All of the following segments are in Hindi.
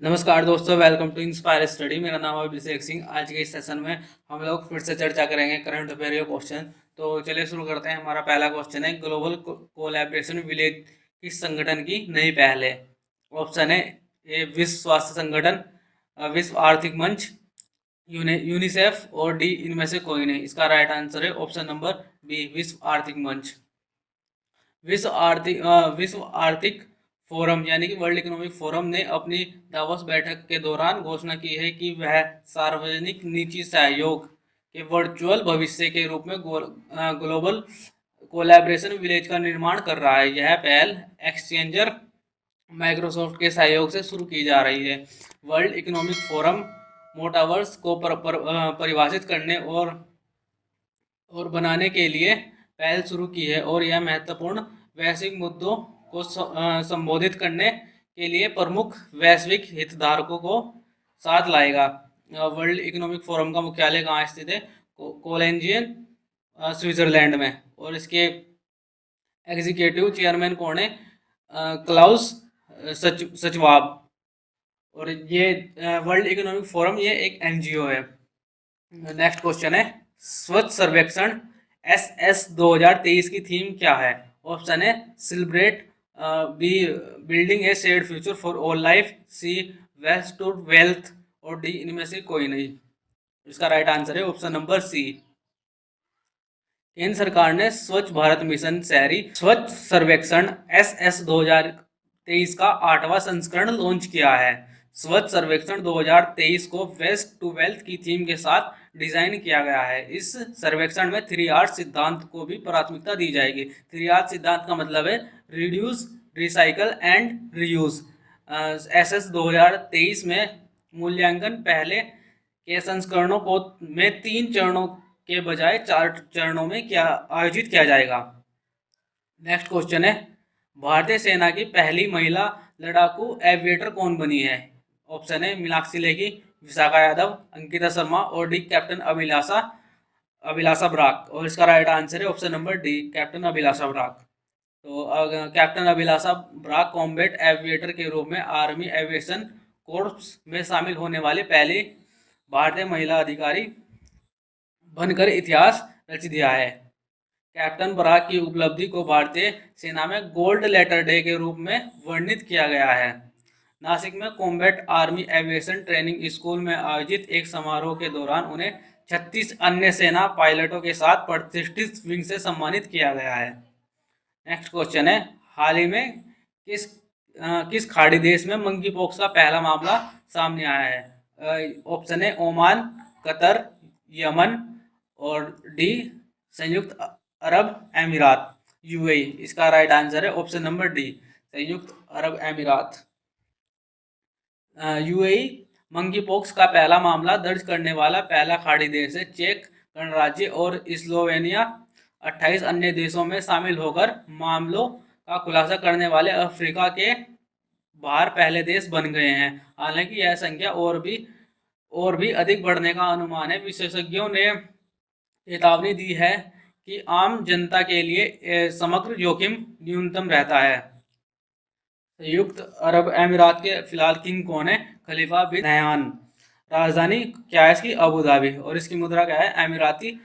नमस्कार दोस्तों, वेलकम टू इंस्पायर स्टडी। मेरा नाम है अभिषेक सिंह। आज के इस सेशन में हम लोग फिर से चर्चा करेंगे करंट अफेयर के क्वेश्चन। तो चलिए शुरू करते हैं। हमारा पहला क्वेश्चन है, ग्लोबल कोलैबोरेशन विलेज किस संगठन की नई पहल है? ऑप्शन है ए विश्व स्वास्थ्य संगठन, विश्व आर्थिक मंच, यूनिसेफ, और डी इनमें से कोई नहीं। इसका राइट आंसर है ऑप्शन नंबर बी, विश्व आर्थिक मंच। विश्व आर्थिक फोरम यानी कि वर्ल्ड इकोनॉमिक फोरम ने अपनी दावोस बैठक के दौरान घोषणा की है कि वह सार्वजनिक निजी सहयोग के वर्चुअल भविष्य के रूप में ग्लोबल कोलैबोरेशन विलेज का निर्माण कर रहा है। यह पहल एक्सचेंजर माइक्रोसॉफ्ट के सहयोग से शुरू की जा रही है। वर्ल्ड इकोनॉमिक फोरम मोटावर्स को परिभाषित करने और बनाने के लिए पहल शुरू की है, और यह महत्वपूर्ण वैश्विक मुद्दों को संबोधित करने के लिए प्रमुख वैश्विक हितधारकों को साथ लाएगा। वर्ल्ड इकोनॉमिक फोरम का मुख्यालय कहाँ स्थित है? कोलेंजियन, स्विट्जरलैंड में। और इसके एग्जीक्यूटिव चेयरमैन कौन है? क्लाउस सचवाब। और ये वर्ल्ड इकोनॉमिक फोरम ये एक एनजीओ है। नेक्स्ट क्वेश्चन है, स्वच्छ सर्वेक्षण एस 2023 की थीम क्या है? ऑप्शन है celebrate, B building a shared future for all life, C waste to wealth, और डी इनमें से कोई नहीं। इसका राइट आंसर है ऑप्शन नंबर सी। केंद्र सरकार ने स्वच्छ भारत मिशन शहरी स्वच्छ सर्वेक्षण एस 2023 का 8वां संस्करण लॉन्च किया है। स्वच्छ सर्वेक्षण 2023 को वेस्ट टू वेल्थ की थीम के साथ डिजाइन किया गया है। इस सर्वेक्षण में 3R सिद्धांत को भी प्राथमिकता दी जाएगी। 3R सिद्धांत का मतलब है reduce, recycle and reuse. SS 2023 में मूल्यांकन पहले के संस्करणों को में 3 चरणों के बजाय 4 चरणों में आयोजित किया जाएगा। नेक्स्ट क्वेश्चन है, भारतीय सेना की पहली महिला लड़ाकू एविएटर कौन बनी है? ऑप्शन है मीनाक्षी लेखी, विशाखा यादव, अंकिता शर्मा, और डी कैप्टन अभिलाषा ब्राक। और इसका राइट आंसर है ऑप्शन नंबर डी, कैप्टन अभिलाषा ब्राक। तो कैप्टन अभिलाषा ब्राक कॉम्बैट एविएटर के रूप में आर्मी एविएशन कोर्प्स में शामिल होने वाले पहले भारतीय महिला अधिकारी बनकर इतिहास रच दिया है। कैप्टन बराक की उपलब्धि को भारतीय सेना में गोल्ड लेटर डे के रूप में वर्णित किया गया है। नासिक में combat army aviation training school में आयोजित एक समारोह के दौरान उन्हें 36 अन्य सेना पायलटों के साथ प्रतिष्ठित विंग से सम्मानित किया गया है। नेक्स्ट क्वेश्चन है, हाल ही में किस खाड़ी देश में मंकी पॉक्स का पहला मामला सामने आया है? ऑप्शन है ओमान, कतर, यमन, और डी संयुक्त अरब अमीरात, यूएई। इसका राइट आंसर है ऑप्शन नंबर डी, संयुक्त अरब अमीरात। यूएई मंकी पॉक्स का पहला मामला दर्ज करने वाला पहला खाड़ी देश है। चेक गणराज्य और स्लोवेनिया 28 अन्य देशों में शामिल होकर मामलों का खुलासा करने वाले अफ्रीका के बाहर पहले देश बन गए हैं। हालांकि यह संख्या और भी अधिक बढ़ने का अनुमान है। विशेषज्ञों ने चेतावनी दी है कि आम जनता के लिए समग्र जोखिम न्यूनतम रहता है। संयुक्त अरब अमीरात के फिलहाल किंग कौन है? खलीफा बिन नहयान। राजधानी क्या है इसकी? Abu Dhabi. और इसकी मुद्रा क्या है? अमीराती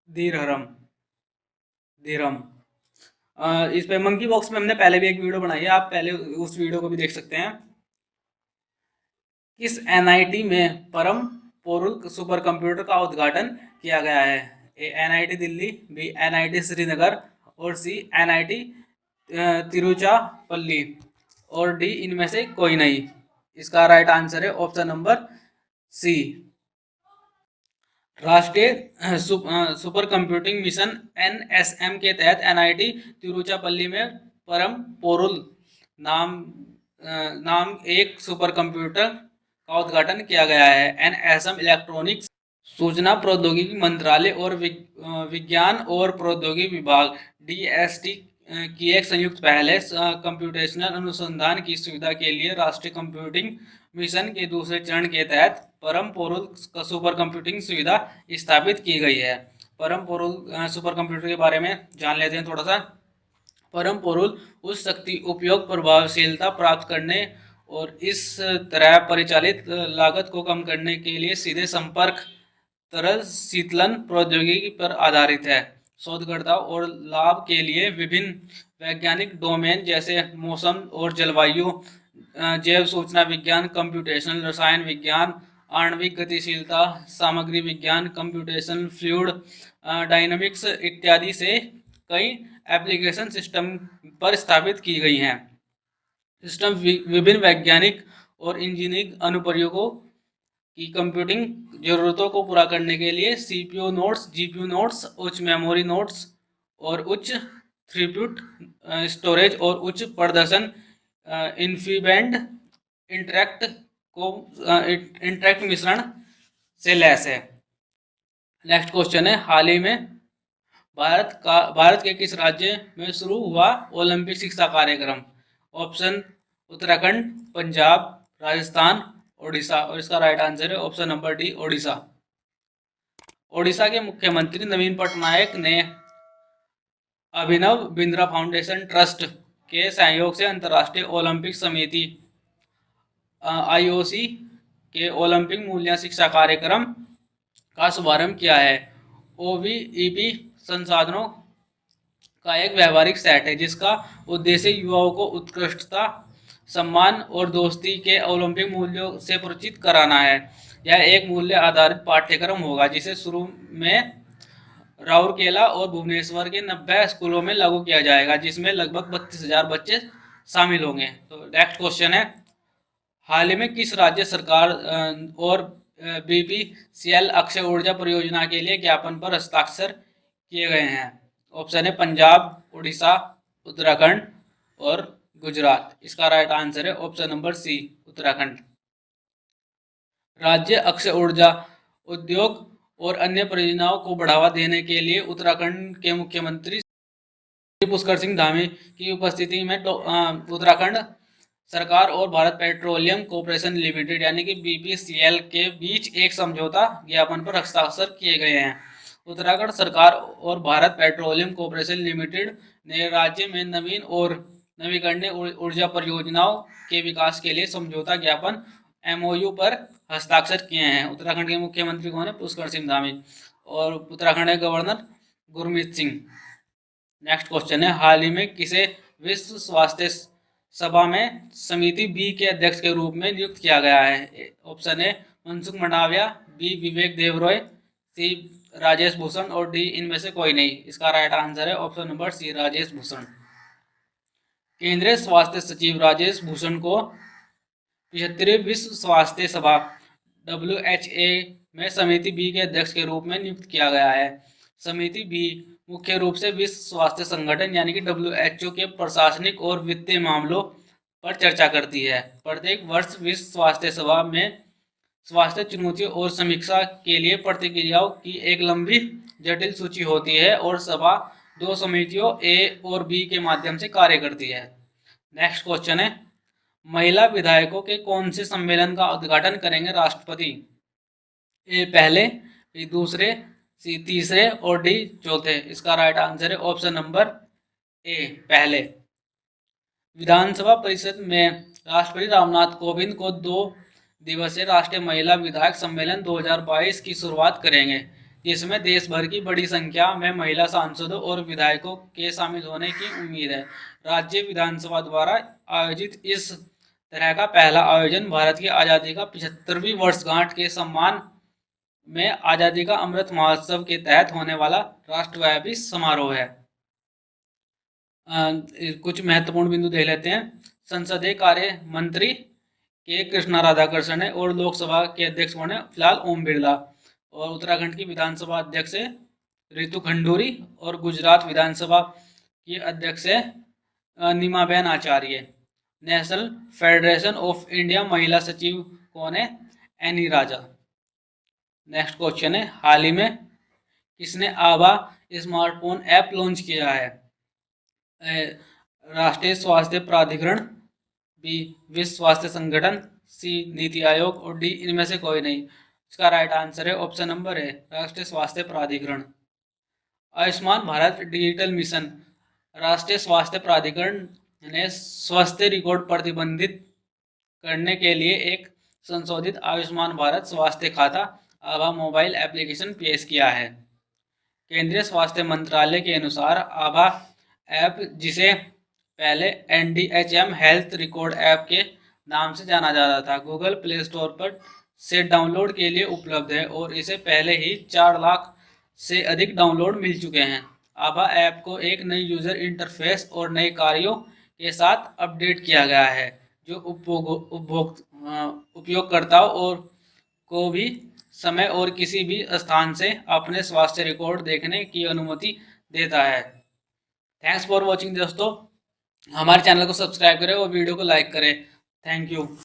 दिरहम। इस पे मंकी बॉक्स में हमने पहले भी एक वीडियो बनाई है, आप पहले उस वीडियो को भी देख सकते हैं। किस एनआईटी में परम पोरुल सुपर कंप्यूटर का उद्घाटन किया गया है? A NIT Delhi, B NIT Srinagar, और सी एनआईटी तिरुचिरापल्ली, और डी इनमें से कोई नहीं। इसका राइट आंसर है ऑप्शन नंबर सी। राष्ट्रीय सुपर कंप्यूटिंग मिशन NSM के तहत एनआईटी तिरुचिरापल्ली में परम पोरुल नाम एक सुपर कंप्यूटर का उद्घाटन किया गया है। NSM इलेक्ट्रॉनिक्स, सूचना प्रौद्योगिकी मंत्रालय और विज्ञान और प्रौद्योगिकी विभाग DST की एक संयुक्त पहल है। कंप्यूटेशनल अनुसंधान की सुविधा के लिए राष्ट्रीय कंप्यूटिंग मिशन के दूसरे चरण के तहत परम पोरुल सुपर कंप्यूटिंग सुविधा स्थापित की गई है। परम पोरुल सुपर कंप्यूटर के बारे में जान लेते हैं थोड़ा सा। परम पोरुल उच्च शक्ति उपयोग, प्रभावशीलता प्राप्त करने और इस तरह परिचालित लागत को कम करने के लिए सीधे संपर्क तरल शीतलन प्रौद्योगिकी पर आधारित है। शोधकर्ता और लाभ के लिए विभिन्न वैज्ञानिक डोमेन जैसे मौसम और जलवायु, जैव सूचना विज्ञान, कंप्यूटेशनल रसायन विज्ञान, आणविक गतिशीलता, सामग्री विज्ञान, कंप्यूटेशनल फ्लूइड डायनामिक्स इत्यादि से कई एप्लीकेशन सिस्टम पर स्थापित की गई हैं। सिस्टम विभिन्न वैज्ञानिक और इंजीनियरिंग अनुप्रयोगों की कंप्यूटिंग जरूरतों को पूरा करने के लिए सीपीयू नोड्स, जीपीयू नोड्स, उच्च मेमोरी नोड्स और उच्च थ्रूपुट स्टोरेज और उच्च प्रदर्शन इन्फीबेंड इंटरेक्ट मिश्रण से लैस है। नेक्स्ट क्वेश्चन है, हाल ही में भारत के किस राज्य में शुरू हुआ ओलंपिक शिक्षा कार्यक्रम? ऑप्शन उत्तराखंड, पंजाब, राजस्थान, ओडिशा। और इसका राइट आंसर है option number D, Odisha. Odisha के मुख्यमंत्री नवीन पटनायक ने अभिनव बिंद्रा फाउंडेशन ट्रस्ट के सहयोग से अंतर्राष्ट्रीय ओलंपिक समिति IOC के ओलंपिक मूल्य शिक्षा कार्यक्रम का शुभारंभ किया है। OVEP संसाधनों का एक व्यवहारिक सेट है जिसका उद्देश्य युवाओं को उत्कृष्टता, सम्मान और दोस्ती के ओलंपिक मूल्यों से परिचित कराना है। यह एक मूल्य आधारित पाठ्यक्रम होगा जिसे शुरू में राउरकेला और भुवनेश्वर के 90 स्कूलों में लागू किया जाएगा, जिसमें लगभग 32,000 बच्चे शामिल होंगे। तो नेक्स्ट क्वेश्चन है, हाल ही में किस राज्य सरकार और BPCL अक्षय ऊर्जा परियोजना के लिए ज्ञापन पर हस्ताक्षर किए गए हैं? ऑप्शन है पंजाब, उड़ीसा, उत्तराखंड और गुजरात। इसका राइट आंसर है ऑप्शन नंबर सी, उत्तराखंड। राज्य अक्षय ऊर्जा उद्योग और अन्य परियोजनाओं को बढ़ावा देने के लिए उत्तराखंड के मुख्यमंत्री पुष्कर सिंह धामी की उपस्थिति में उत्तराखंड सरकार और भारत पेट्रोलियम कॉर्पोरेशन लिमिटेड यानी कि BPCL के बीच एक समझौता ज्ञापन पर हस्ताक्षर किए गए हैं। उत्तराखंड सरकार और भारत पेट्रोलियम कॉर्पोरेशन लिमिटेड ने राज्य में नवीन और नवीकरणीय ऊर्जा परियोजनाओं के विकास के लिए समझौता ज्ञापन MOU पर हस्ताक्षर किए हैं। उत्तराखंड के मुख्यमंत्री कौन है? पुष्कर सिंह धामी। और उत्तराखंड के governor Gurmeet Singh. Next question है, हाल ही में किसे विश्व स्वास्थ्य सभा में समिति बी के अध्यक्ष के रूप में नियुक्त किया गया है? Option A Mansukh Mandaviya, B Vivek Debroy, C Rajesh Bhushan और डी इनमें से कोई नहीं। इसका राइट आंसर है option number C, Rajesh Bhushan. केंद्रीय स्वास्थ्य सचिव राजेश भूषण को 75वीं विश्व स्वास्थ्य सभा WHA में समिति बी के अध्यक्ष के रूप में नियुक्त किया गया है। समिति बी मुख्य रूप से विश्व स्वास्थ्य संगठन यानी कि WHO के प्रशासनिक और वित्तीय मामलों पर चर्चा करती है। प्रत्येक वर्ष विश्व स्वास्थ्य सभा में स्वास्थ्य चुनौतियों और समीक्षा के लिए प्रतिक्रियाओं की एक लंबी जटिल सूची होती है और सभा 2 समितियों A और B के माध्यम से कार्य करती है। नेक्स्ट क्वेश्चन है, महिला विधायकों के कौन से सम्मेलन का उद्घाटन करेंगे राष्ट्रपति? ए पहले, बी दूसरे, सी तीसरे और डी चौथे। इसका राइट आंसर है ऑप्शन नंबर ए, पहले। विधानसभा परिषद में राष्ट्रपति रामनाथ कोविंद को 2 दिवसीय राष्ट्रीय महिला विधायक सम्मेलन 2022 की शुरुआत करेंगे, जिसमें देश भर की बड़ी संख्या में महिला सांसदों और विधायकों के शामिल होने की उम्मीद है। राज्य विधानसभा द्वारा आयोजित इस तरह का पहला आयोजन भारत की आज़ादी का 75वीं वर्षगांठ के सम्मान में आज़ादी का अमृत महोत्सव के तहत होने वाला राष्ट्रव्यापी समारोह है। कुछ महत्वपूर्ण बिंदु देख लेते हैं। संसदीय कार्य मंत्री के कृष्णा राधाकृष्णन है और लोकसभा के अध्यक्ष कौन है? फिलहाल ओम बिरला। और उत्तराखंड की विधानसभा अध्यक्ष है रितु खंडूरी और गुजरात विधानसभा की अध्यक्ष है नीमाबेन आचार्य। नेशनल फेडरेशन ऑफ इंडिया महिला सचिव कौन है? एनी राजा। नेक्स्ट क्वेश्चन है, हाल ही में किसने आभा स्मार्टफोन ऐप लॉन्च किया है? राष्ट्रीय स्वास्थ्य प्राधिकरण, बी विश्व स्वास्थ्य संगठन, सी नीति आयोग और डी इनमें से कोई नहीं। इसका राइट आंसर है ऑप्शन नंबर ए, राष्ट्रीय स्वास्थ्य प्राधिकरण। आयुष्मान भारत डिजिटल मिशन, राष्ट्रीय स्वास्थ्य प्राधिकरण ने स्वास्थ्य रिकॉर्ड प्रतिबंधित करने के लिए एक संशोधित आयुष्मान भारत स्वास्थ्य खाता आभा मोबाइल एप्लीकेशन पेश किया है। केंद्रीय स्वास्थ्य मंत्रालय के अनुसार आभा ऐप, जिसे पहले NDHM हेल्थ रिकॉर्ड ऐप के नाम से जाना जाता था, गूगल प्ले स्टोर पर से डाउनलोड के लिए उपलब्ध है और इसे पहले ही 4 लाख से अधिक डाउनलोड मिल चुके हैं। आभा ऐप को एक नई यूजर इंटरफेस और नए कार्यों के साथ अपडेट किया गया है, जो उपयोगकर्ताओं और को भी समय और किसी भी स्थान से अपने स्वास्थ्य रिकॉर्ड देखने की अनुमति देता है। थैंक्स फॉर वॉचिंग दोस्तों, हमारे चैनल को सब्सक्राइब करें और वीडियो को लाइक करें। Thank you.